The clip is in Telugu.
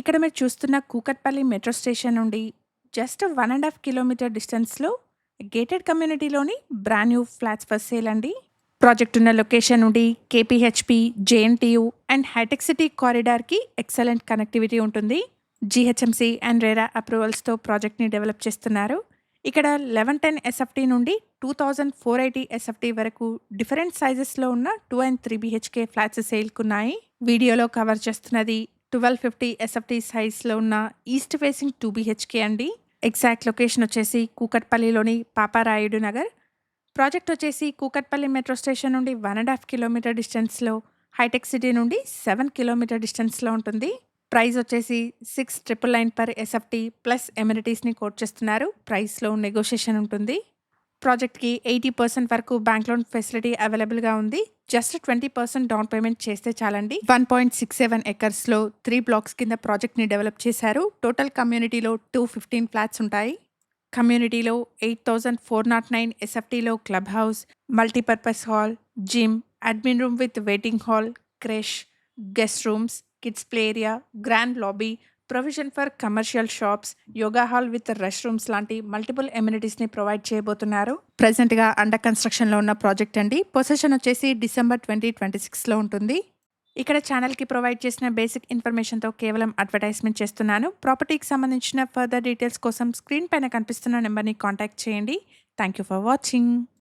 ఇక్కడ మీరు చూస్తున్న కూకట్పల్లి మెట్రో స్టేషన్ నుండి జస్ట్ 1.5 కిలోమీటర్ డిస్టెన్స్‌లో గేటెడ్ కమ్యూనిటీలోని brand new flats for sale అండి. ప్రాజెక్ట్ ఉన్న లొకేషన్ నుండి KPHB, JNTU and Hitech City కారిడార్‌కి ఎక్సలెంట్ కనెక్టివిటీ ఉంటుంది. జీహెచ్ఎంసీ అండ్ రెరా అప్రూవల్స్‌తో ప్రాజెక్ట్‌ని డెవలప్ చేస్తున్నారు. ఇక్కడ 1110 ఎస్ఎఫ్టీ నుండి 2480 ఎస్ఎఫ్టీ వరకు డిఫరెంట్ సైజెస్‌లో ఉన్న 2 అండ్ 3 బీహెచ్‌కే ఫ్లాట్స్ సేల్‌కున్నాయి. వీడియోలో కవర్ చేస్తున్నది 1250 ఎస్ఎఫ్టీ సైజ్‌లో ఉన్న ఈస్ట్ ఫేసింగ్ 2 బీహెచ్‌కే అండి. ఎగ్జాక్ట్ లొకేషన్ వచ్చేసి కూకట్పల్లిలోని పాపారాయుడు నగర్. ప్రాజెక్ట్ వచ్చేసి కూకట్పల్లి మెట్రో స్టేషన్ నుండి 1.5 కిలోమీటర్ డిస్టెన్స్‌లో, హైటెక్ సిటీ నుండి 7 కిలోమీటర్ డిస్టెన్స్‌లో ఉంటుంది. ప్రైస్ వచ్చేసి 6,999 పర్ ఎస్ఎఫ్టీ ప్లస్ ఎమ్యూనిటీస్‌ని కోట్ చేస్తున్నారు. ప్రైస్‌లో నెగోషియేషన్ ఉంటుంది. ప్రాజెక్ట్‌కి 80% వరకు బ్యాంక్ లోన్ ఫెసిలిటీ అవైలబుల్‌గా ఉంది. జస్ట్ 20% డౌన్ పేమెంట్ చేస్తే చాలండి. 1.67 ఎకర్స్‌లో 3 బ్లాక్స్ కింద ప్రాజెక్ట్‌ని డెవలప్ చేశారు. టోటల్ కమ్యూనిటీలో 215 ఫ్లాట్స్ ఉంటాయి. కమ్యూనిటీలో 8,409 ఎస్ఎఫ్టీలో club house, multipurpose hall, gym, admin room with waiting hall, creche, guest rooms, kids play area, grand lobby, provision for commercial shops, yoga hall with rest rooms లాంటి మల్టిపుల్ ఎమ్యూనిటీస్ని ప్రొవైడ్ చేయబోతున్నారు. ప్రెజెంట్గా అండర్ కన్స్ట్రక్షన్లో ఉన్న ప్రాజెక్ట్ అండి. పొసెషన్ వచ్చేసి డిసెంబర్ 2026లో ఉంటుంది. ఇక్కడ ఛానల్కి ప్రొవైడ్ చేసిన బేసిక్ ఇన్ఫర్మేషన్తో కేవలం అడ్వర్టైజ్మెంట్ చేస్తున్నాను. ప్రాపర్టీకి సంబంధించిన ఫర్దర్ డీటెయిల్స్ కోసం స్క్రీన్ పైన కనిపిస్తున్న నెంబర్ని కాంటాక్ట్ చేయండి. Thank you for watching.